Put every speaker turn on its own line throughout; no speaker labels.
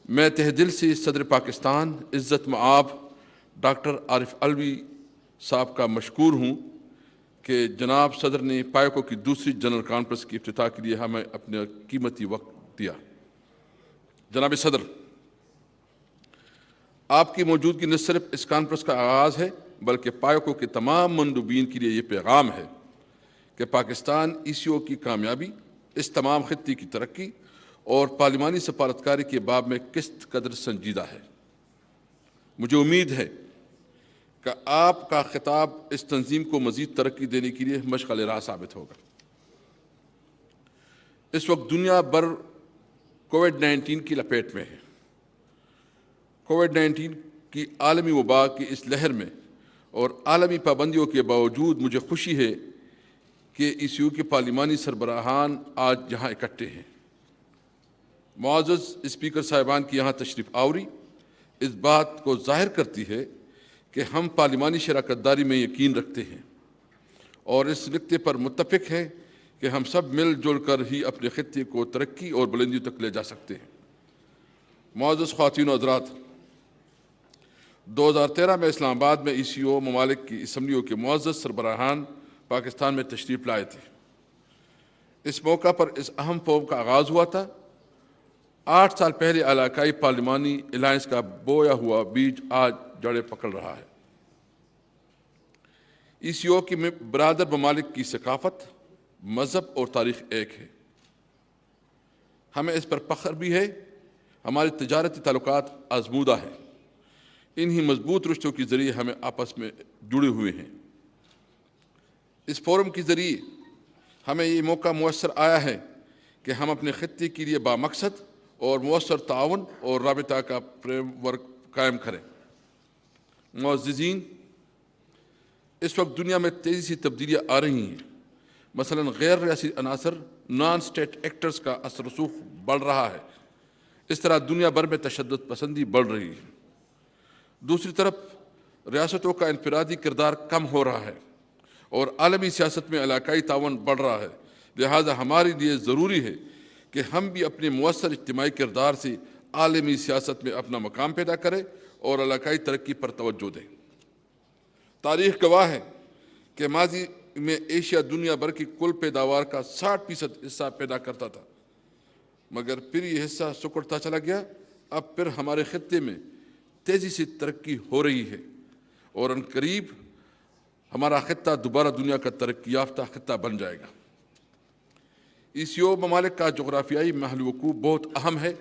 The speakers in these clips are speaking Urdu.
میں تہ دل سے صدر پاکستان عزت مآب ڈاکٹر عارف علوی صاحب کا مشکور ہوں کہ جناب صدر نے پائکو کی دوسری جنرل کانفرنس کی افتتاح کے لیے ہمیں اپنا قیمتی وقت دیا۔ جناب صدر، آپ کی موجودگی نہ صرف اس کانفرنس کا آغاز ہے بلکہ پائکو کے تمام مندوبین کے لیے یہ پیغام ہے کہ پاکستان ECO کی کامیابی اس تمام خطے کی ترقی اور پارلیمانی سفارتکاری کے باب میں کس قدر سنجیدہ ہے۔ مجھے امید ہے کہ آپ کا خطاب اس تنظیم کو مزید ترقی دینے کے لیے مشعل راہ ثابت ہوگا۔ اس وقت دنیا بھر کووڈ-19 کی لپیٹ میں ہے۔ کووڈ-19 کی عالمی وبا کی اس لہر میں اور عالمی پابندیوں کے باوجود مجھے خوشی ہے کہ ECO کے پارلیمانی سربراہان آج یہاں اکٹھے ہیں۔ معزز اسپیکر صاحبان کی یہاں تشریف آوری اس بات کو ظاہر کرتی ہے کہ ہم پارلیمانی شراکت داری میں یقین رکھتے ہیں اور اس نقطے پر متفق ہیں کہ ہم سب مل جل کر ہی اپنے خطے کو ترقی اور بلندیوں تک لے جا سکتے ہیں۔ معزز خواتین و حضرات، 2013 میں اسلام آباد میں ECO ممالک کی اسمبلیوں کے معزز سربراہان پاکستان میں تشریف لائے تھے۔ اس موقع پر اس اہم فورم کا آغاز ہوا تھا۔ 8 سال پہلے علاقائی پارلیمانی الائنس کا بویا ہوا بیج آج جڑیں پکڑ رہا ہے۔ ECO کی برادر ممالک کی ثقافت، مذہب اور تاریخ ایک ہے۔ ہمیں اس پر فخر بھی ہے۔ ہمارے تجارتی تعلقات آزمودہ ہیں۔ انہی مضبوط رشتوں کے ذریعے ہمیں آپس میں جڑے ہوئے ہیں۔ اس فورم کے ذریعے ہمیں یہ موقع میسر آیا ہے کہ ہم اپنے خطے کے لیے بامقصد اور مؤثر تعاون اور رابطہ کا فریم ورک قائم کریں۔ معززین، اس وقت دنیا میں تیزی سے تبدیلیاں آ رہی ہیں۔ مثلا غیر ریاستی عناصر نان اسٹیٹ ایکٹرز کا اثر رسوخ بڑھ رہا ہے۔ اس طرح دنیا بھر میں تشدد پسندی بڑھ رہی ہے۔ دوسری طرف ریاستوں کا انفرادی کردار کم ہو رہا ہے اور عالمی سیاست میں علاقائی تعاون بڑھ رہا ہے۔ لہٰذا ہمارے لیے ضروری ہے کہ ہم بھی اپنے مؤثر اجتماعی کردار سے عالمی سیاست میں اپنا مقام پیدا کریں اور علاقائی ترقی پر توجہ دیں۔ تاریخ گواہ ہے کہ ماضی میں ایشیا دنیا بھر کی کل پیداوار کا 60% حصہ پیدا کرتا تھا، مگر پھر یہ حصہ سکڑتا چلا گیا۔ اب پھر ہمارے خطے میں تیزی سے ترقی ہو رہی ہے اور عنقریب ہمارا خطہ دوبارہ دنیا کا ترقی یافتہ خطہ بن جائے گا۔ ECO ممالک کا جغرافیائی محل وقوع بہت اہم ہے۔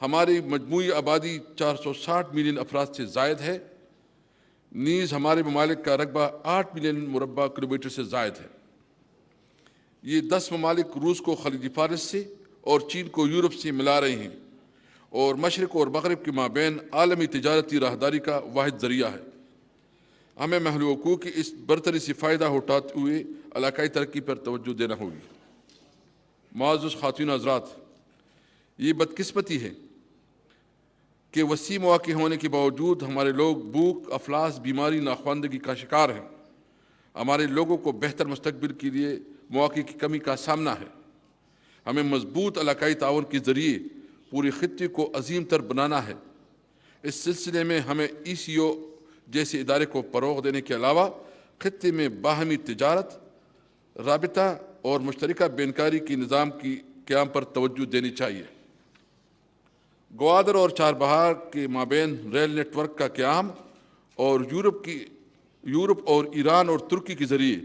ہماری مجموعی آبادی 460 ملین افراد سے زائد ہے، نیز ہمارے ممالک کا رقبہ 8 ملین مربع کلومیٹر سے زائد ہے۔ یہ 10 ممالک روس کو خلیج فارس سے اور چین کو یورپ سے ملا رہے ہیں اور مشرق اور مغرب کے مابین عالمی تجارتی راہداری کا واحد ذریعہ ہے۔ ہمیں محل وقوع کی اس برتری سے فائدہ اٹھاتے ہوئے علاقائی ترقی پر توجہ دینا ہوگی۔ معزز خواتین حضرات، یہ بدقسمتی ہے کہ وسیع مواقع ہونے کے باوجود ہمارے لوگ بھوک، افلاس، بیماری، ناخواندگی کا شکار ہیں۔ ہمارے لوگوں کو بہتر مستقبل کے لیے مواقع کی کمی کا سامنا ہے۔ ہمیں مضبوط علاقائی تعاون کے ذریعے پورے خطے کو عظیم تر بنانا ہے۔ اس سلسلے میں ہمیں ECO جیسے ادارے کو فروغ دینے کے علاوہ خطے میں باہمی تجارت، رابطہ اور مشترکہ بینکاری کے نظام کی قیام پر توجہ دینی چاہیے۔ گوادر اور چابہار کے مابین ریل نیٹ ورک کا قیام اور یورپ اور ایران اور ترکی کے ذریعے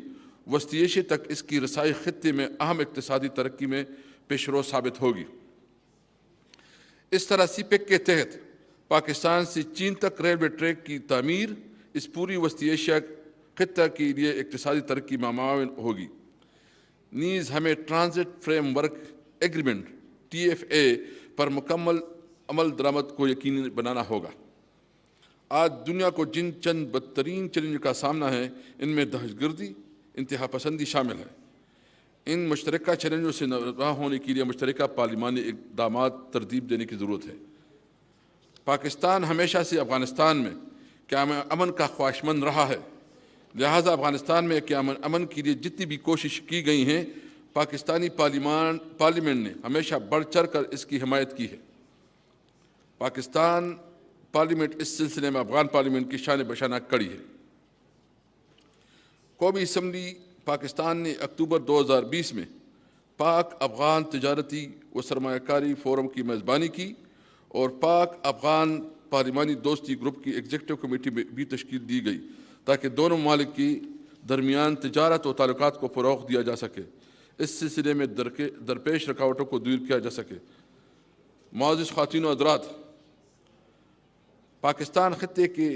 وسطی ایشیا تک اس کی رسائی خطے میں اہم اقتصادی ترقی میں پیشرو ثابت ہوگی۔ اس طرح CPEC کے تحت پاکستان سے چین تک ریلوے ٹریک کی تعمیر اس پوری وسطی ایشیا خطہ کے لیے اقتصادی ترقی میں معاون ہوگی۔ نیز ہمیں transit frame work agreement TFA پر مکمل عمل درآمد کو یقینی بنانا ہوگا۔ آج دنیا کو جن چند بدترین چیلنج کا سامنا ہے، ان میں دہشت گردی، انتہا پسندی شامل ہے۔ ان مشترکہ چیلنجوں سے نمٹنے ہونے کے لیے مشترکہ پارلیمانی اقدامات ترتیب دینے کی ضرورت ہے۔ پاکستان ہمیشہ سے افغانستان میں قیام امن کا خواہشمند رہا ہے، لہٰذا افغانستان میں قیام امن کے لیے جتنی بھی کوشش کی گئی ہیں، پاکستانی پارلیمنٹ نے ہمیشہ بڑھ چڑھ کر اس کی حمایت کی ہے۔ پاکستان پارلیمنٹ اس سلسلے میں افغان پارلیمنٹ کی شان بشانہ کڑی ہے۔ قومی اسمبلی پاکستان نے اکتوبر 2020 میں پاک افغان تجارتی و سرمایہ کاری فورم کی میزبانی کی اور پاک افغان پارلیمانی دوستی گروپ کی ایگزیکٹو کمیٹی میں بھی تشکیل دی گئی تاکہ دونوں ممالک کی درمیان تجارت و تعلقات کو فروغ دیا جا سکے، اس سلسلے میں درپیش رکاوٹوں کو دور کیا جا سکے۔ معزز خواتین و حضرات، پاکستان خطے کے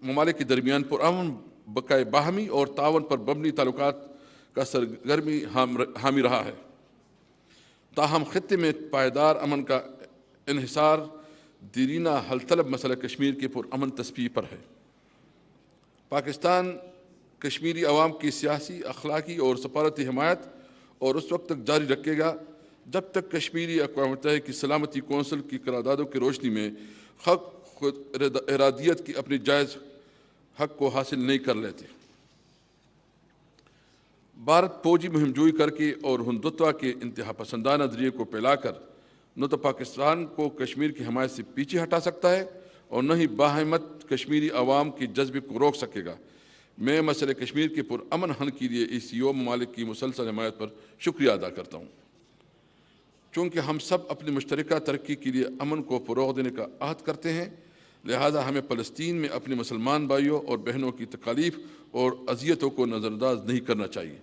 ممالک کے درمیان پرامن بقائے باہمی اور تعاون پر مبنی تعلقات کا سرگرمی حامی رہا ہے۔ تاہم خطے میں پائیدار امن کا انحصار دیرینہ حل طلب مسئلہ کشمیر کے پرامن تصفیہ پر ہے۔ پاکستان کشمیری عوام کی سیاسی، اخلاقی اور سفارتی حمایت اور اس وقت تک جاری رکھے گا جب تک کشمیری اقوام متحدہ کی سلامتی کونسل کی قراردادوں کی روشنی میں خود ارادیت کی اپنی جائز حق کو حاصل نہیں کر لیتے۔ بھارت فوجی مہم جوئی کر کے اور ہندوتوا کے انتہا پسندانہ نظریے کو پھیلا کر نہ تو پاکستان کو کشمیر کی حمایت سے پیچھے ہٹا سکتا ہے اور نہ ہی باہمت کشمیری عوام کے جذبے کو روک سکے گا۔ میں مسئلہ کشمیر کے پرامن حل کے لیے ECO ممالک کی مسلسل حمایت پر شکریہ ادا کرتا ہوں۔ چونکہ ہم سب اپنی مشترکہ ترقی کے لیے امن کو فروغ دینے کا عہد کرتے ہیں، لہذا ہمیں فلسطین میں اپنے مسلمان بھائیوں اور بہنوں کی تکالیف اور اذیتوں کو نظر انداز نہیں کرنا چاہیے۔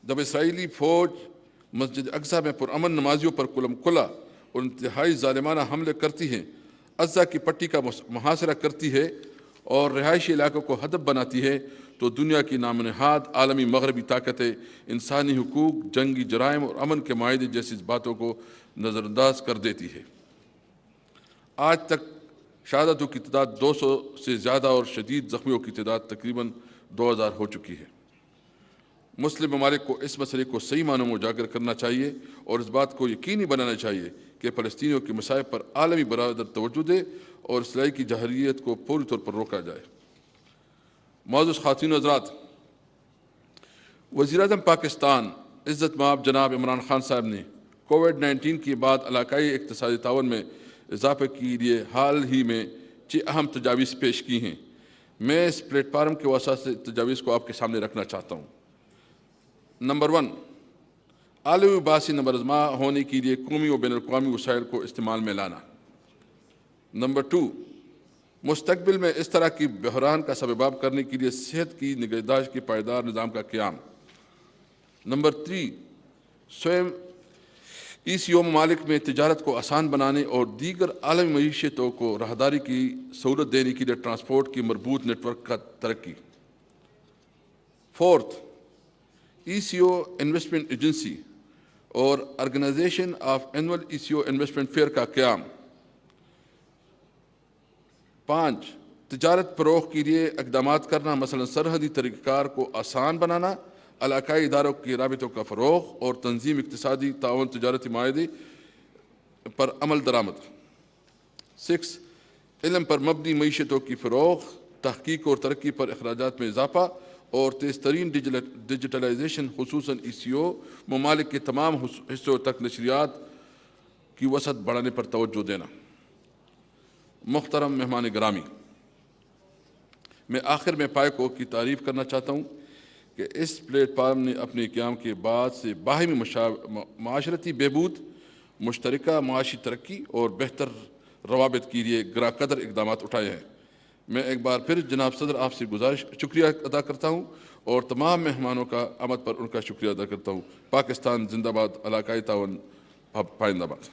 جب اسرائیلی فوج مسجد اقصیٰ میں پرامن نمازیوں پر کلم کلا اور انتہائی ظالمانہ حملے کرتی ہے، اقصیٰ کی پٹی کا محاصرہ کرتی ہے اور رہائشی علاقوں کو ہدف بناتی ہے، تو دنیا کی نام نہاد عالمی مغربی طاقتیں انسانی حقوق، جنگی جرائم اور امن کے معاہدے جیسی باتوں کو نظر انداز کر دیتی ہے۔ آج تک شہادتوں کی تعداد 200 سے زیادہ اور شدید زخمیوں کی تعداد تقریباً 2000 ہو چکی ہے۔ مسلم ممالک کو اس مسئلے کو صحیح معنوں میں اجاگر کرنا چاہیے اور اس بات کو یقینی بنانا چاہیے کہ فلسطینیوں کے مسائل پر عالمی برادری توجہ دے اور اصلاح کی جارحیت کو پوری طور پر روکا جائے۔ معزز خواتین و حضرات، وزیر اعظم پاکستان عزت مآب جناب عمران خان صاحب نے کووڈ-19 کے بعد علاقائی اقتصادی تعاون میں اضافے کے لیے حال ہی میں 6 اہم تجاویز پیش کی ہیں۔ میں اس پلیٹ فارم کے واسطے سے تجاویز کو آپ کے سامنے رکھنا چاہتا ہوں۔ نمبر 1، عالمی باعث نمبرزما ہونے کے لیے قومی و بین الاقوامی وسائل کو استعمال میں لانا۔ نمبر 2، مستقبل میں اس طرح کی بحران کا سبب کرنے کے لیے صحت کی نگہداشت کے پائیدار نظام کا قیام۔ نمبر 3، سوئم ECO ممالک میں تجارت کو آسان بنانے اور دیگر عالمی معیشتوں کو راہداری کی سہولت دینے کے لیے ٹرانسپورٹ کی مربوط نیٹ ورک کا ترقی۔ 4، ECO انویسٹمنٹ ایجنسی اور organisation of annual ECO investment fair کا قیام۔ 5، تجارت فروغ کے لیے اقدامات کرنا، مثلا سرحدی طریقہ کار کو آسان بنانا، علاقائی اداروں کے رابطوں کا فروغ اور تنظیم اقتصادی تعاون تجارتی معاہدے پر عمل درآمد۔ 6، علم پر مبنی معیشتوں کی فروغ، تحقیق اور ترقی پر اخراجات میں اضافہ اور تیز ترین ڈیجیٹلائزیشن، خصوصاً ECO ممالک کے تمام حصوں تک نشریات کی وسعت بڑھانے پر توجہ دینا۔ محترم مہمان گرامی، میں آخر میں پائیکو کی تعریف کرنا چاہتا ہوں کہ اس پلیٹ فارم نے اپنے قیام کے بعد سے باہمی معاشرتی بہبود، مشترکہ معاشی ترقی اور بہتر روابط کے لیے گراں قدر اقدامات اٹھائے ہیں۔ میں ایک بار پھر جناب صدر آپ سے شکریہ ادا کرتا ہوں اور تمام مہمانوں کا آمد پر ان کا شکریہ ادا کرتا ہوں۔ پاکستان زندہ باد، علاقائی تعاون پائندہ باد۔